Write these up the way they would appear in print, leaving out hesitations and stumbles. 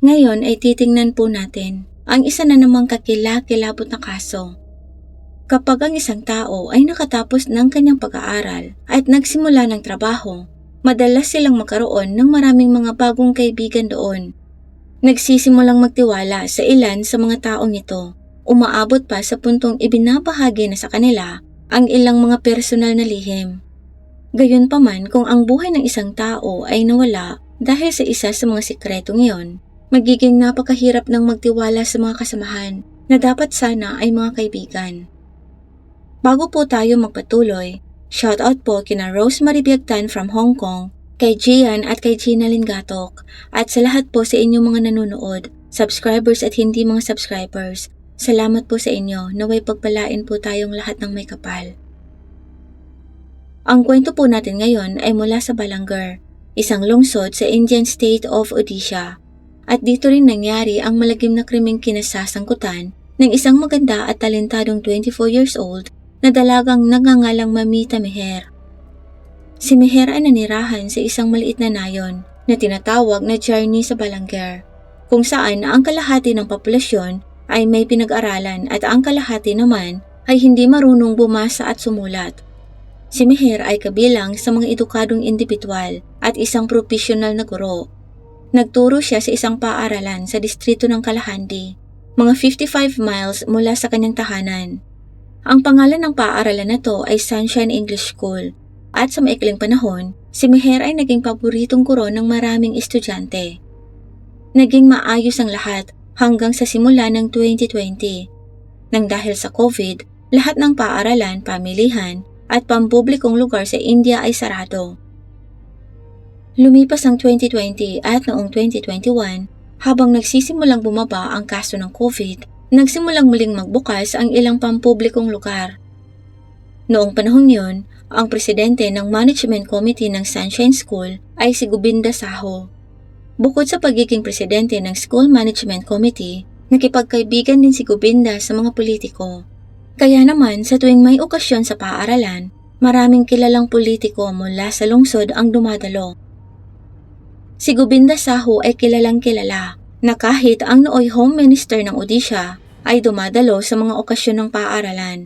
Ngayon ay titingnan po natin ang isa na namang kakilabot na kaso. Kapag ang isang tao ay nakatapos ng kanyang pag-aaral at nagsimula ng trabaho, madalas silang magkaroon ng maraming mga bagong kaibigan doon. Nagsisimulang magtiwala sa ilan sa mga taong ito, umaabot pa sa puntong ibinabahagi na sa kanila ang ilang mga personal na lihim. Gayunpaman, kung ang buhay ng isang tao ay nawala dahil sa isa sa mga sikretong iyon, magiging napakahirap ng magtiwala sa mga kasamahan na dapat sana ay mga kaibigan. Bago po tayo magpatuloy, shoutout po kina Rosemary Biagtan from Hong Kong, kay Gian at kay Gina Lingatok, at sa lahat po sa inyong mga nanonood, subscribers at hindi mga subscribers. Salamat po sa inyo, naway pagpalain po tayong lahat ng may kapal. Ang kwento po natin ngayon ay mula sa Balanger, isang lungsod sa Indian state of Odisha. At dito rin nangyari ang malagim na krimeng kinasasangkutan ng isang maganda at talentadong 24 years old na dalagang nagngangalang Mamita Meher. Si Meher ay nanirahan sa isang maliit na nayon na tinatawag na Journey sa Balanger, kung saan ang kalahati ng populasyon ay may pinag-aralan at ang kalahati naman ay hindi marunong bumasa at sumulat. Si Meher ay kabilang sa mga edukadong indibidwal at isang profesional na guro. Nagturo siya sa isang paaralan sa distrito ng Kalahandi, mga 55 miles mula sa kanyang tahanan. Ang pangalan ng paaralan na to ay Sunshine English School, at sa maikling panahon, si Meher ay naging paboritong guro ng maraming estudyante. Naging maayos ang lahat hanggang sa simula ng 2020. Nang dahil sa COVID, lahat ng paaralan, pamilihan, at pampublikong lugar sa India ay sarado. Lumipas ang 2020 at noong 2021, habang nagsisimulang bumaba ang kaso ng COVID, nagsimulang muling magbukas ang ilang pampublikong lugar. Noong panahon yon, ang presidente ng Management Committee ng Sunshine School ay si Govinda Saho. Bukod sa pagiging presidente ng School Management Committee, nakipagkaibigan din si Govinda sa mga politiko. Kaya naman sa tuwing may okasyon sa paaralan, maraming kilalang politiko mula sa lungsod ang dumadalo. Si Govinda Saho ay kilalang kilala na kahit ang nooy Home Minister ng Odisha ay dumadalo sa mga okasyon ng paaralan.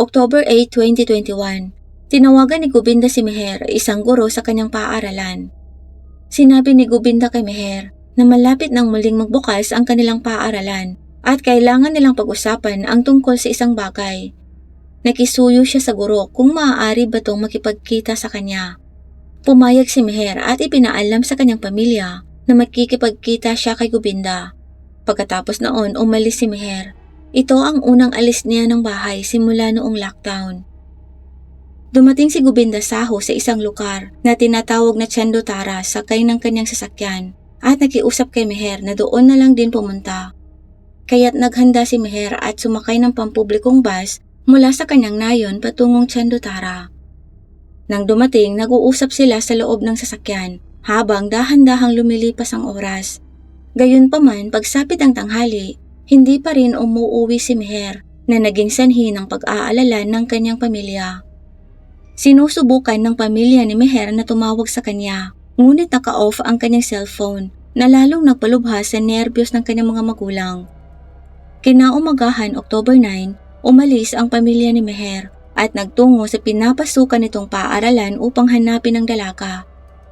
October 8, 2021, tinawagan ni Govinda si Meher, isang guro sa kanyang paaralan. Sinabi ni Govinda kay Meher na malapit nang muling magbukas ang kanilang paaralan at kailangan nilang pag-usapan ang tungkol sa isang bagay. Nakisuyo siya sa guro kung maaari ba itong makipagkita sa kanya. Pumayag si Meher at ipinaalam sa kanyang pamilya na makikipagkita siya kay Govinda. Pagkatapos noon, umalis si Meher. Ito ang unang alis niya ng bahay simula noong lockdown. Dumating si Govinda Saho sa isang lugar na tinatawag na Chandotara sakay ng kanyang sasakyan at nakiusap kay Meher na doon na lang din pumunta. Kaya't naghanda si Meher at sumakay ng pampublikong bus mula sa kanyang nayon patungong Chandotara. Nang dumating, nag-uusap sila sa loob ng sasakyan habang dahan-dahang lumilipas ang oras. Gayunpaman, pagsapit ang tanghali, hindi pa rin umuuwi si Meher na naging sanhi ng pag-aalala ng kanyang pamilya. Sinusubukan ng pamilya ni Meher na tumawag sa kanya, ngunit naka-off ang kanyang cellphone na lalong nagpalubha sa nerbiyos ng kanyang mga magulang. Kinaumagahan October 9, umalis ang pamilya ni Meher at nagtungo sa pinapasukan nitong paaralan upang hanapin ang dalaga.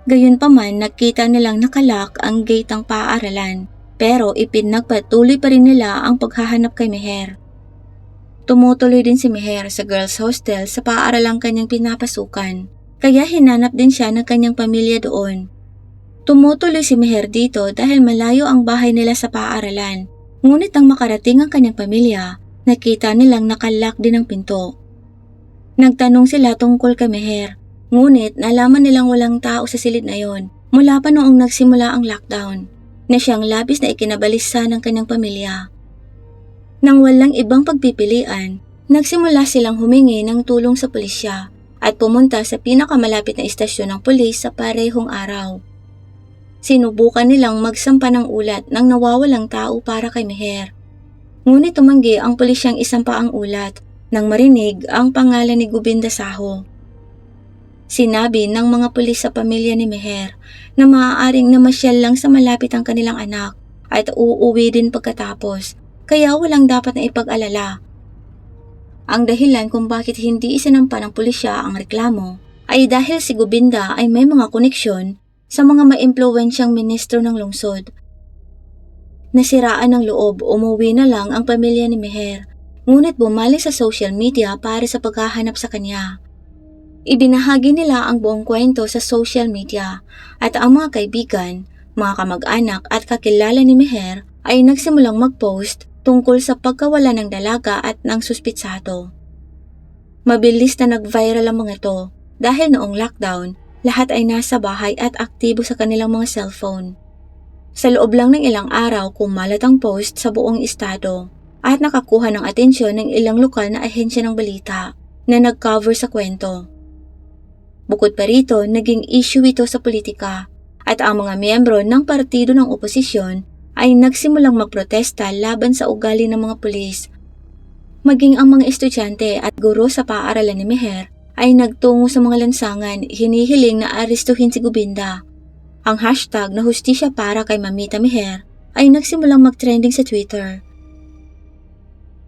Gayunpaman, nakita nilang nakalak ang gate ng paaralan, pero ipinagpatuloy pa rin nila ang paghahanap kay Meher. Tumutuloy din si Meher sa girls' hostel sa paaralang kanyang pinapasukan, kaya hinanap din siya ng kanyang pamilya doon. Tumutuloy si Meher dito dahil malayo ang bahay nila sa paaralan, ngunit nang makarating ang kanyang pamilya, nakita nilang nakalak din ang pinto. Nagtanong sila tungkol kay Meher, ngunit nalaman nilang walang tao sa silid na yon mula pa noong nagsimula ang lockdown, na siyang labis na ikinabalisa ng kanyang pamilya. Nang walang ibang pagpipilian, nagsimula silang humingi ng tulong sa pulisya at pumunta sa pinakamalapit na istasyon ng pulis sa parehong araw. Sinubukan nilang magsampa ng ulat ng nawawalang tao para kay Meher, ngunit tumanggi ang pulisyang isampa ang ulat nang marinig ang pangalan ni Govinda Saho. Sinabi ng mga pulis sa pamilya ni Meher na maaaring namasyal lang sa malapit ang kanilang anak at uuwi din pagkatapos, kaya walang dapat na ipag-alala. Ang dahilan kung bakit hindi isinampa ng pulisya ang reklamo ay dahil si Gobinda ay may mga koneksyon sa mga maimpluwensyang ministro ng lungsod. Nasiraan ng loob, umuwi na lang ang pamilya ni Meher, ngunit bumalik sa social media para sa paghahanap sa kanya. Ibinahagi nila ang buong kwento sa social media at ang mga kaibigan, mga kamag-anak at kakilala ni Meher ay nagsimulang mag-post tungkol sa pagkawala ng dalaga at ng suspitsado. Mabilis na nag-viral ang mga ito dahil noong lockdown, lahat ay nasa bahay at aktibo sa kanilang mga cellphone. Sa loob lang ng ilang araw kumalat ang post sa buong estado at nakakuha ng atensyon ng ilang lokal na ahensya ng balita na nag-cover sa kwento. Bukod pa rito, naging issue ito sa politika at ang mga miyembro ng partido ng oposisyon ay nagsimulang magprotesta laban sa ugali ng mga pulis. Maging ang mga estudyante at guro sa paaralan ni Meher ay nagtungo sa mga lansangan hinihiling na arestuhin si Gobinda. Ang hashtag na hustisya para kay Mamita Meher ay nagsimulang mag-trending sa Twitter.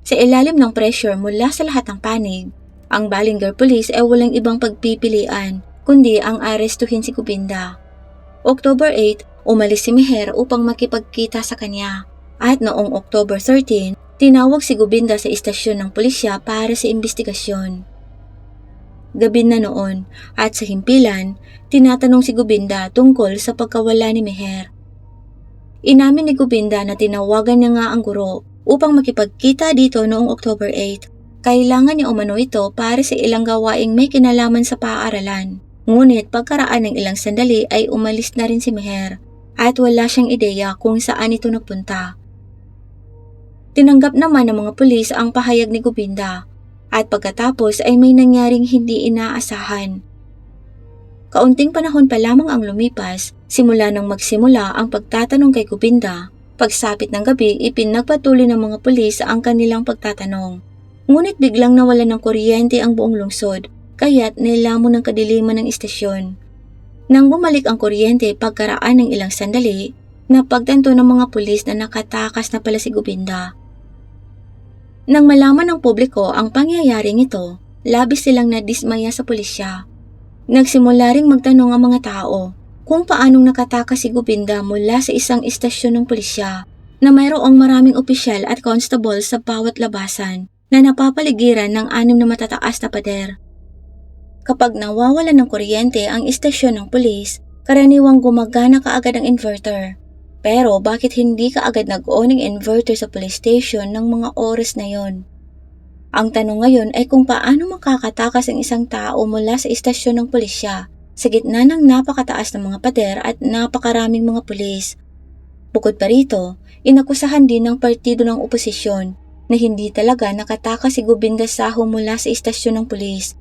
Sa ilalim ng pressure mula sa lahat ng panig, ang Ballinger Police ay walang ibang pagpipilian kundi ang arestuhin si Gobinda. October 8, umalis si Meher upang makipagkita sa kanya at noong October 13, tinawag si Gobinda sa istasyon ng pulisya para sa investigasyon. Gabi na noon at sa himpilan, tinatanong si Gobinda tungkol sa pagkawala ni Meher. Inamin ni Gobinda na tinawagan niya nga ang guro upang makipagkita dito noong October 8. Kailangan niya umano ito para sa ilang gawaing may kinalaman sa paaralan. Ngunit pagkaraan ng ilang sandali ay umalis na rin si Meher at wala siyang ideya kung saan ito nagpunta. Tinanggap naman ng mga pulis ang pahayag ni Gobinda at pagkatapos ay may nangyaring hindi inaasahan. Kaunting panahon pa lamang ang lumipas, simula nang magsimula ang pagtatanong kay Gobinda. Pagsapit ng gabi, ipinagpatuloy ng mga pulis ang kanilang pagtatanong. Ngunit biglang nawalan ng kuryente ang buong lungsod, kaya't nilamon ng kadiliman ng istasyon. Nang bumalik ang kuryente pagkaraan ng ilang sandali, napagtanto ng mga pulis na nakatakas na pala si Gobinda. Nang malaman ng publiko ang pangyayaring ito, labis silang nadismaya sa pulisya. Nagsimula ring magtanong ang mga tao kung paanong nakatakas si Gobinda mula sa isang istasyon ng pulisya na mayroong maraming opisyal at constable sa bawat labasan na napapaligiran ng 6 na matataas na pader. Kapag nawawalan ng kuryente ang istasyon ng pulis, karaniwang gumagana kaagad ang inverter. Pero bakit hindi kaagad nag-on ng inverter sa police station ng mga oras na yon? Ang tanong ngayon ay kung paano makakatakas ang isang tao mula sa istasyon ng pulisya sa gitna ng napakataas ng mga pader at napakaraming mga pulis. Bukod pa rito, inakusahan din ng partido ng oposisyon na hindi talaga nakatakas si Gobinda Saho mula sa istasyon ng pulis.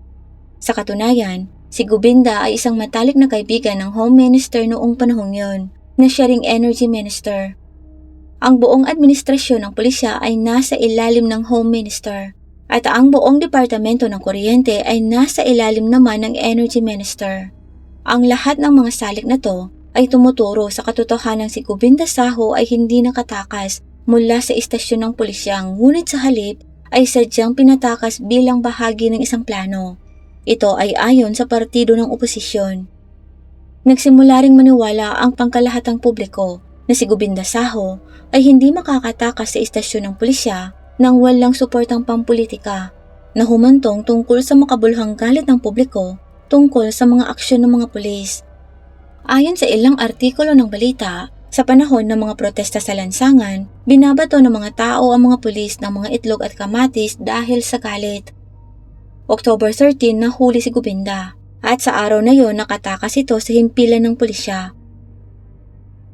Sa katunayan, si Gobinda ay isang matalik na kaibigan ng Home Minister noong panahong yon, na siya ring Energy Minister. Ang buong administrasyon ng pulisya ay nasa ilalim ng Home Minister at ang buong departamento ng kuryente ay nasa ilalim naman ng Energy Minister. Ang lahat ng mga salik na to ay tumuturo sa katotohanan si Gobinda Saho ay hindi nakatakas mula sa istasyon ng pulisya, ngunit sa halip ay sadyang pinatakas bilang bahagi ng isang plano. Ito ay ayon sa partido ng oposisyon. Nagsimula ring maniwala ang pangkalahatang publiko na si Gobinda Saho ay hindi makakatakas sa istasyon ng pulisya nang walang suportang pampolitika na humantong tungkol sa makabuluhang galit ng publiko tungkol sa mga aksyon ng mga pulis. Ayon sa ilang artikulo ng balita, sa panahon ng mga protesta sa lansangan, binabato ng mga tao ang mga pulis ng mga itlog at kamatis dahil sa galit. October 13 nahuli si Gobinda at sa araw na yon nakatakas ito sa himpilan ng pulisya.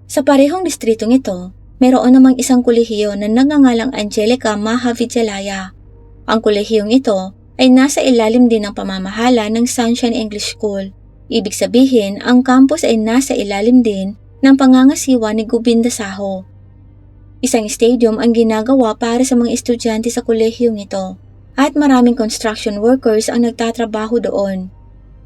Sa parehong distritong ito, mayroon namang isang kolehiyo na nagngangalang Angelica Mahavidyalaya. Ang kolehiyong ito ay nasa ilalim din ng pamamahala ng Sunshine English School. Ibig sabihin, ang campus ay nasa ilalim din ng pangangasiwa ni Gobinda Saho. Isang stadium ang ginagawa para sa mga estudyante sa kolehiyong ito at maraming construction workers ang nagtatrabaho doon.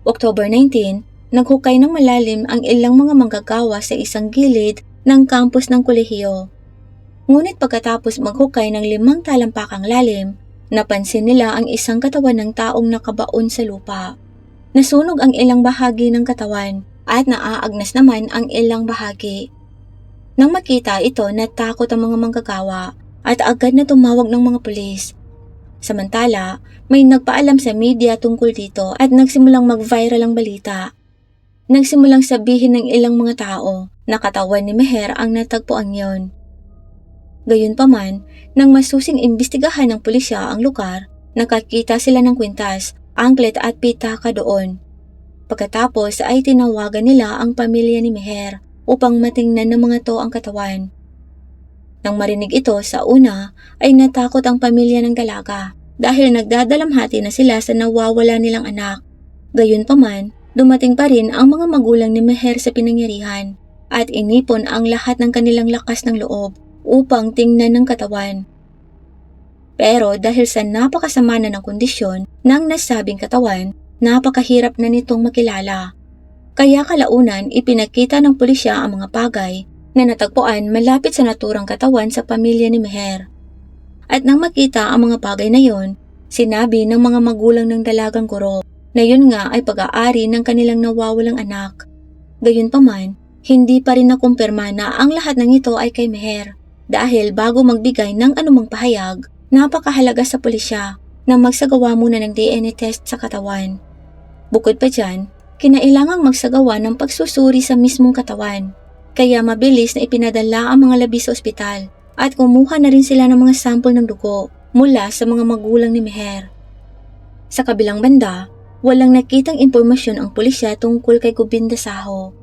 October 19, naghukay ng malalim ang ilang mga manggagawa sa isang gilid ng campus ng kolehiyo. Ngunit pagkatapos maghukay ng 5 talampakang lalim, napansin nila ang isang katawan ng taong nakabaon sa lupa. Nasunog ang ilang bahagi ng katawan at naaagnas naman ang ilang bahagi. Nang makita ito, natakot ang mga manggagawa at agad na tumawag ng mga pulis. Samantala, may nagpaalam sa media tungkol dito at nagsimulang mag-viral ang balita. Nagsimulang sabihin ng ilang mga tao na katawan ni Meher ang natagpuan yon. Gayunpaman, nang masusing imbestigahan ng pulisya ang lugar, nakakita sila ng kwintas, angklet at pitaka doon. Pagkatapos ay tinawagan nila ang pamilya ni Meher upang matingnan ng mga to ang katawan. Nang marinig ito sa una ay natakot ang pamilya ng dalaga dahil nagdadalamhati na sila sa nawawala nilang anak. Gayunpaman, dumating pa rin ang mga magulang ni Meher sa pinangyarihan at inipon ang lahat ng kanilang lakas ng loob upang tingnan ng katawan. Pero dahil sa napakasama na ng kondisyon ng nasabing katawan, napakahirap na nitong makilala. Kaya kalaunan ipinakita ng pulisya ang mga bagay na natagpuan malapit sa naturang katawan sa pamilya ni Meher. At nang makita ang mga bagay na yon, sinabi ng mga magulang ng dalagang guro na yun nga ay pag-aari ng kanilang nawawalang anak. Gayunpaman, hindi pa rin nakumpirma na ang lahat ng ito ay kay Meher dahil bago magbigay ng anumang pahayag, napakahalaga sa pulisya na magsagawa muna ng DNA test sa katawan. Bukod pa dyan, kinailangang magsagawa ng pagsusuri sa mismong katawan, kaya mabilis na ipinadala ang mga labi sa ospital at kumuha na rin sila ng mga sample ng dugo mula sa mga magulang ni Meher. Sa kabilang banda, walang nakitang impormasyon ang pulisya tungkol kay Govinda Saho.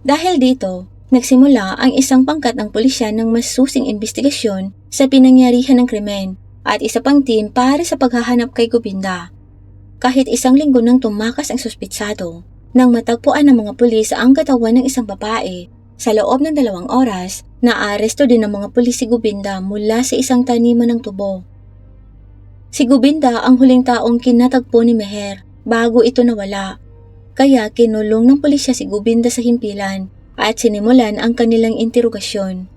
Dahil dito, nagsimula ang isang pangkat ng pulisya ng masusing investigasyon sa pinangyarihan ng krimen at isa pang team para sa paghahanap kay Govinda. Kahit 1 linggo nang tumakas ang suspitsado, nang matagpuan ng mga pulis ang katawan ng isang babae, sa loob ng 2 oras, naaresto din ng mga pulis si Govinda mula sa isang taniman ng tubo. Si Govinda ang huling taong kinatagpo ni Meher bago ito nawala, kaya kinulong ng pulisya si Govinda sa himpilan at sinimulan ang kanilang interogasyon.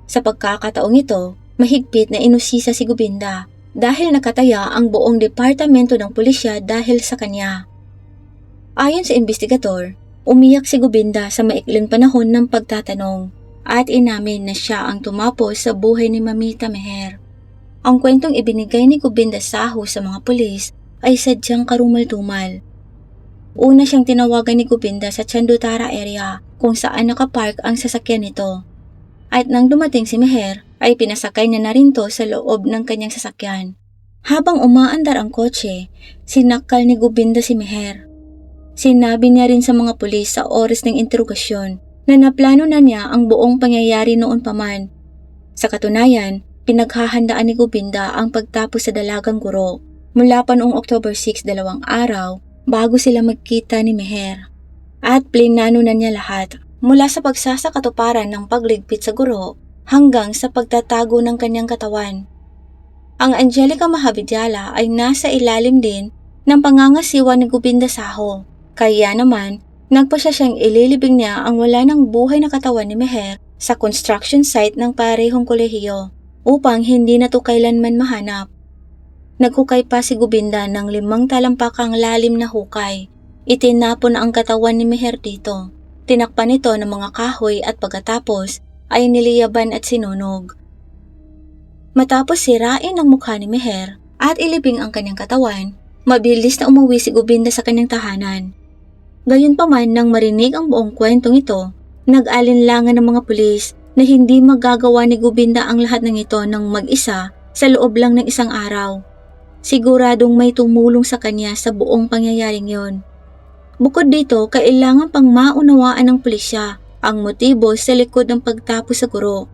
Sa pagkakataong ito, mahigpit na inusisa si Govinda dahil nakataya ang buong departamento ng pulisya dahil sa kanya. Ayon sa investigador, umiyak si Govinda sa maikling panahon ng pagtatanong at inamin na siya ang tumapos sa buhay ni Mamita Meher. Ang kwentong ibinigay ni Govinda Saho sa mga pulis ay sadyang karumal-dumal. Una siyang tinawagan ni Govinda sa Chandutara area kung saan nakapark ang sasakyan nito. At nang dumating si Meher, ay pinasakay niya na rin to sa loob ng kanyang sasakyan. Habang umaandar ang kotse, sinakal ni Govinda si Meher. Sinabi niya rin sa mga pulis sa oras ng interogasyon na naplano na niya ang buong pangyayari noon pa man. Sa katunayan, pinaghahandaan ni Govinda ang pagtapos sa dalagang guro mula pa noong October 6, 2 araw bago sila magkita ni Meher. At plinano na niya lahat mula sa pagsasakatuparan ng pagligpit sa guro hanggang sa pagtatago ng kanyang katawan. Ang Angelica Mahavidyala ay nasa ilalim din ng pangangasiwa ni Govinda Saho, kaya naman nagpasya siyang ililibing niya ang wala ng buhay na katawan ni Meher sa construction site ng parehong kolehiyo upang hindi na to kailanman mahanap. Naghukay pa si Govinda ng 5 talampakang lalim na hukay. Itinapon ang katawan ni Meher dito. Tinakpan ito ng mga kahoy at pagkatapos ay niliyaban at sinunog. Matapos sirain ang mukha ni Meher at ilibing ang kanyang katawan, mabilis na umuwi si Govinda sa kanyang tahanan. Gayunpaman nang marinig ang buong kwentong ito, nag-alinlangan ng mga pulis na hindi magagawa ni Govinda ang lahat ng ito ng mag-isa sa loob lang ng 1 araw. Siguradong may tumulong sa kanya sa buong pangyayaring yon. Bukod dito, kailangan pang maunawaan ng pulisya ang motibo sa likod ng pagtapos sa guro.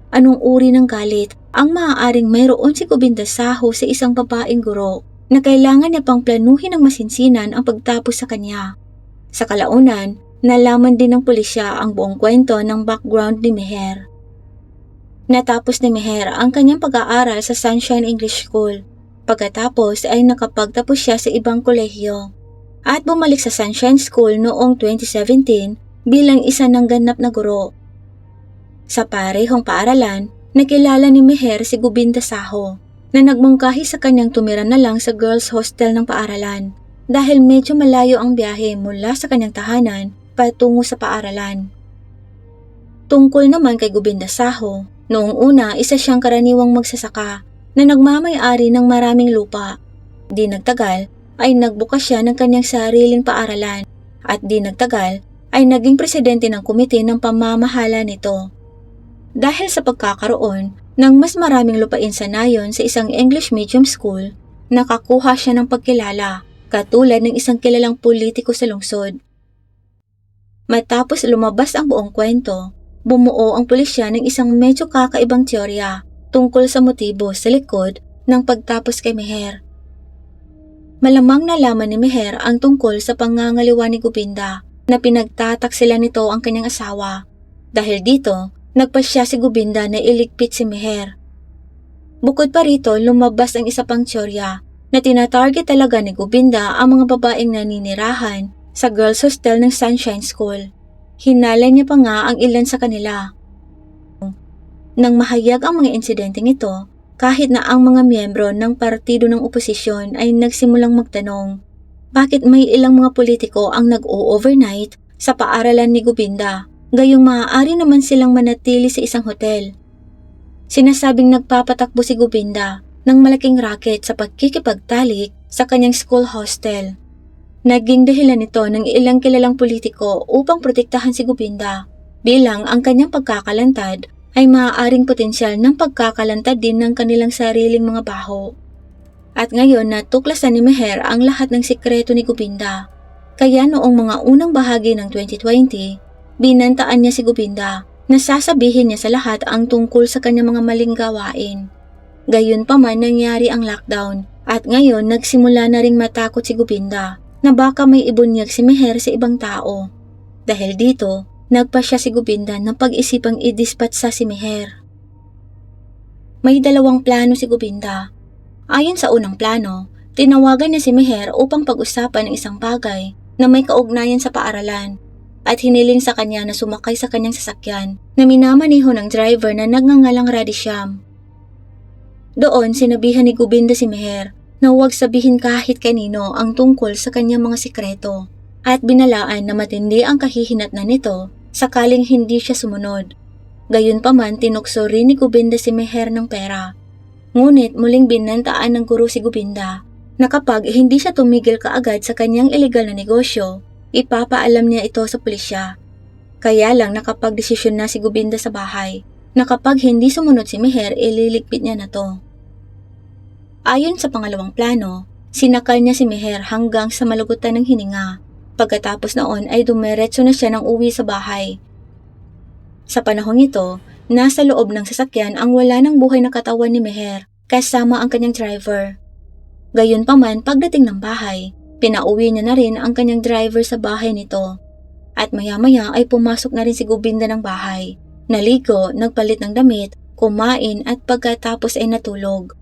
Anong uri ng galit ang maaaring mayroon si Govinda Saho sa isang babaeng guro na kailangan niya pang planuhin ng masinsinan ang pagtapos sa kanya. Sa kalaunan, nalaman din ng pulisya ang buong kwento ng background ni Meher. Natapos ni Meher ang kanyang pag-aaral sa Sunshine English School. Pagkatapos ay nakapagtapos siya sa ibang kolehiyo. at bumalik sa Sunshine School noong 2017 bilang isa ng ganap na guro. Sa parehong paaralan, nakilala ni Meher si Gobinda Saho na nagmungkahi sa kanyang tumira na lang sa girls hostel ng paaralan dahil medyo malayo ang biyahe mula sa kanyang tahanan patungo sa paaralan. Tungkol naman kay Gobinda Saho, noong una isa siyang karaniwang magsasaka na nagmamay-ari ng maraming lupa. Di nagtagal ay nagbukas siya ng kanyang sariling paaralan at di nagtagal ay naging presidente ng komite ng pamamahala nito. Dahil sa pagkakaroon ng mas maraming lupain sa nayon sa isang English medium school, nakakuha siya ng pagkilala katulad ng isang kilalang politiko sa lungsod. Matapos lumabas ang buong kwento, bumuo ang pulisya ng isang medyo kakaibang teorya tungkol sa motibo sa likod ng pagtapos kay Meher. Malamang nalaman ni Meher ang tungkol sa pangangaliwa ni Gobinda na pinagtataksila nito ang kanyang asawa. Dahil dito, nagpasya si Gobinda na iligpit si Meher. Bukod pa rito, lumabas ang isa pang teorya na tinatarget talaga ni Gobinda ang mga babaeng naninirahan sa girls hostel ng Sunshine School. Hinala niya pa nga ang ilan sa kanila. Nang mahayag ang mga insidenteng ito, kahit na ang mga miyembro ng partido ng oposisyon ay nagsimulang magtanong, bakit may ilang mga politiko ang nag-o-overnight sa paaralan ni Gobinda, gayong maaari naman silang manatili sa isang hotel. Sinasabing nagpapatakbo si Gobinda ng malaking racket sa pagkikipagtalik sa kanyang school hostel. Naging dahilan nito ng ilang kilalang politiko upang protektahan si Gobinda bilang ang kanyang pagkakalantad ay maaaring potensyal ng pagkakalantad din ng kanilang sariling mga baho. At ngayon natuklasan ni Meher ang lahat ng sikreto ni Gobinda. Kaya noong mga unang bahagi ng 2020, binantaan niya si Gobinda na sasabihin niya sa lahat ang tungkol sa kanyang mga maling gawain. Gayunpaman nangyari ang lockdown at ngayon nagsimula na ring matakot si Gobinda na baka may ibunyag si Meher sa ibang tao. Dahil dito, nagpasya si Gobinda ng pag-isipang idispatsa si Meher. May dalawang plano si Gobinda. Ayon sa unang plano, tinawagan niya si Meher upang pag-usapan ng isang bagay na may kaugnayan sa paaralan at hiniling sa kanya na sumakay sa kanyang sasakyan na minamaneho ng driver na nagngangalang Radishyam. Doon sinabihan ni Gobinda si Meher na huwag sabihin kahit kanino ang tungkol sa kanyang mga sikreto at binalaan na matindi ang kahihinatnan nito sakaling hindi siya sumunod. Gayunpaman tinukso rin ni Gobinda si Meher ng pera. Ngunit muling binantaan ng guro si Gobinda na kapag hindi siya tumigil kaagad sa kanyang ilegal na negosyo, ipapaalam niya ito sa pulisya. Kaya lang nakapagdesisyon na si Gobinda sa bahay na kapag hindi sumunod si Meher, ililigpit niya na to. Ayon sa pangalawang plano, sinakal niya si Meher hanggang sa malagutan ng hininga. Pagkatapos noon ay dumiretso na siya ng uwi sa bahay. Sa panahong ito, nasa loob ng sasakyan ang wala ng buhay na katawan ni Meher kasama ang kanyang driver. Gayunpaman pagdating ng bahay, pinauwi niya na rin ang kanyang driver sa bahay nito. At maya-maya ay pumasok na rin si Gobinda ng bahay. Naligo, nagpalit ng damit, kumain at pagkatapos ay natulog.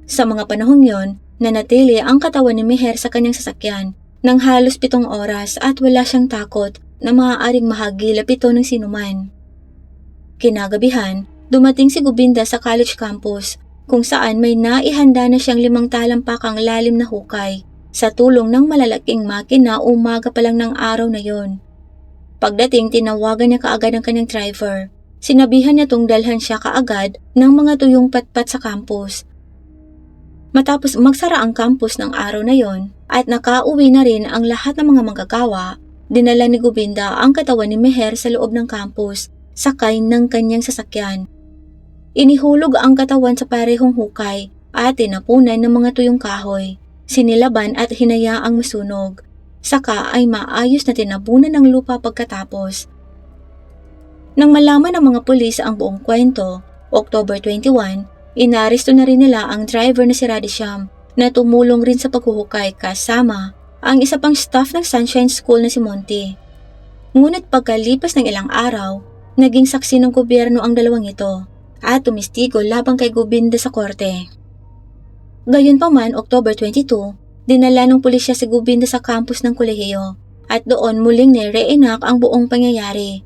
Sa mga panahong yon, nanatili ang katawan ni Meher sa kanyang sasakyan ng halos 7 oras at wala siyang takot na maaaring mahagilap ito ng sinuman. Kinagabihan, dumating si Gobinda sa college campus kung saan may naihanda na siyang 5 talampakang lalim na hukay sa tulong ng malalaking makina umaga pa lang ng araw na yon. Pagdating tinawagan niya kaagad ang kanyang driver. Sinabihan niya tung dalhan siya kaagad ng mga tuyong patpat sa campus. Matapos magsara ang campus ng araw na yon at nakauwi na rin ang lahat ng mga manggagawa, dinala ni Gobinda ang katawan ni Meher sa loob ng campus sakay ng kanyang sasakyan. Inihulog ang katawan sa parehong hukay at tinapunan ng mga tuyong kahoy, sinilaban at hinayaang masunog. Saka ay maayos na tinabunan ng lupa pagkatapos. Nang malaman ng mga pulis ang buong kwento, October 21, inaresto na rin nila ang driver na si Radishyam na tumulong rin sa paghuhukay kasama ang isa pang staff ng Sunshine School na si Monty. Ngunit pagkalipas ng ilang araw, naging saksi ng gobyerno ang dalawang ito at tumistigo labang kay Gobinda sa korte. Gayunpaman, October 22, dinala ng pulisya si Gobinda sa campus ng kolehiyo at doon muling ni-reenact ang buong pangyayari.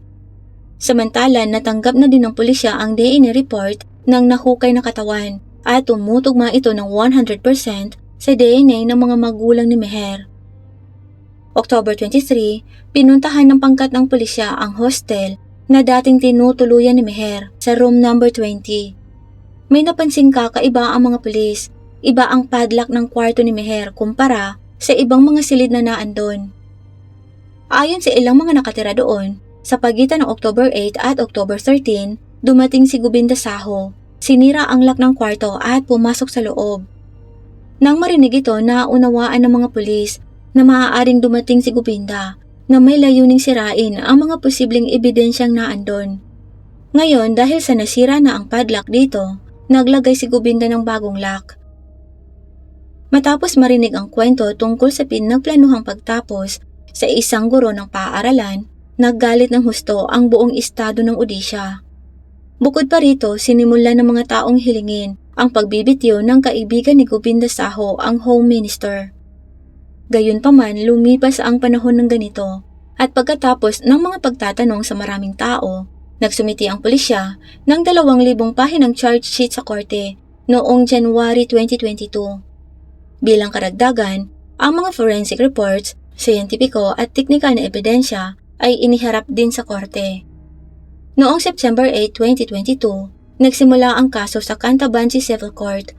Samantala, natanggap na din ng pulisya ang DNA report ng nahukay na katawan at tumutugma ito ng 100% sa DNA ng mga magulang ni Meher. October 23, pinuntahan ng pangkat ng pulisya ang hostel na dating tinutuluyan ni Meher sa room number 20. May napansin kakaiba ang mga pulis. Iba ang padlock ng kwarto ni Meher kumpara sa ibang mga silid na naandon. Ayon sa ilang mga nakatira doon, sa pagitan ng October 8 at October 13, dumating si Gobinda Saho, sinira ang lock ng kwarto at pumasok sa loob. Nang marinig ito, naunawaan ng mga pulis na maaaring dumating si Gobinda na may layuning sirain ang mga posibleng ebidensyang naandon. Ngayon, dahil sa nasira na ang padlock dito, naglagay si Gobinda ng bagong lock. Matapos marinig ang kwento tungkol sa pinagplanuhang pagtapos sa isang guro ng paaralan, naggalit ng husto ang buong estado ng Odisha. Bukod pa rito, sinimulan ng mga taong hilingin ang pagbibitiw ng kaibigan ni Gobinda Saho, ang Home Minister. Gayunpaman, lumipas ang panahon ng ganito at pagkatapos ng mga pagtatanong sa maraming tao, nagsumiti ang pulisya ng 2,000 pahinang charge sheet sa korte noong January 2022. Bilang karagdagan, ang mga forensic reports, siyentipiko at teknikal na ebidensya ay iniharap din sa korte. Noong September 8, 2022, nagsimula ang kaso sa Cantabansi Civil Court.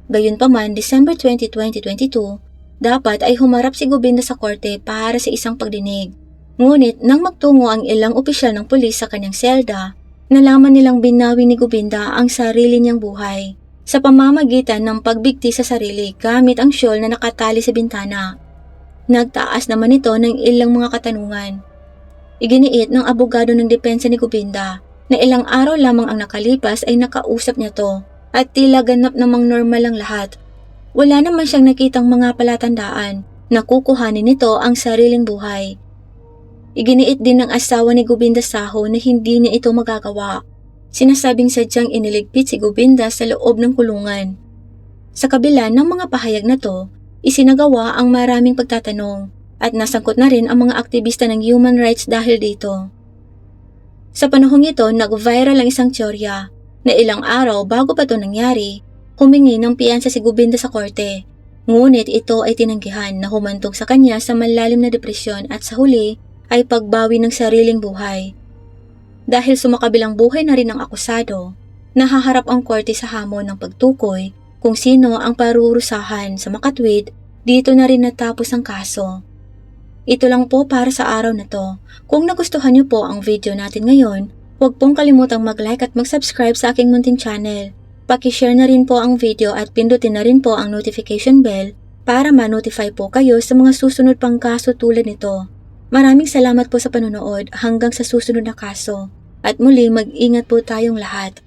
Gayunpaman, December 20, 2022, dapat ay humarap si Gobinda sa korte para sa isang pagdinig. Ngunit nang magtungo ang ilang opisyal ng pulis sa kanyang selda, nalaman nilang binawi ni Gobinda ang sarili niyang buhay sa pamamagitan ng pagbigti sa sarili gamit ang shawl na nakatali sa bintana. Nagtaas naman ito ng ilang mga katanungan. Iginiit ng abogado ng depensa ni Gobinda na ilang araw lamang ang nakalipas ay nakausap niya to at tila ganap namang normal ang lahat. Wala naman siyang nakitang mga palatandaan na kukuhanin nito ang sariling buhay. Iginiit din ng asawa ni Gobinda Saho na hindi niya ito magagawa. Sinasabing sadyang iniligpit si Gobinda sa loob ng kulungan. Sa kabila ng mga pahayag na to, isinagawa ang maraming pagtatanong at nasangkot na rin ang mga aktivista ng human rights dahil dito. Sa panahong ito, nag-viral ang isang teorya na ilang araw bago pa ito nangyari, humingi ng piyansa si Gobinda sa korte. Ngunit ito ay tinanggihan na humantong sa kanya sa malalim na depresyon at sa huli ay pagbawi ng sariling buhay. Dahil sumakabilang buhay na rin ang akusado, nahaharap ang korte sa hamon ng pagtukoy kung sino ang parurusahan sa makatwid, dito na rin natapos ang kaso. Ito lang po para sa araw na to. Kung nagustuhan niyo po ang video natin ngayon, huwag pong kalimutang mag-like at mag-subscribe sa aking munting channel. Paki-share na rin po ang video at pindutin na rin po ang notification bell para ma-notify po kayo sa mga susunod pang kaso tulad nito. Maraming salamat po sa panonood hanggang sa susunod na kaso. At muli mag-ingat po tayong lahat.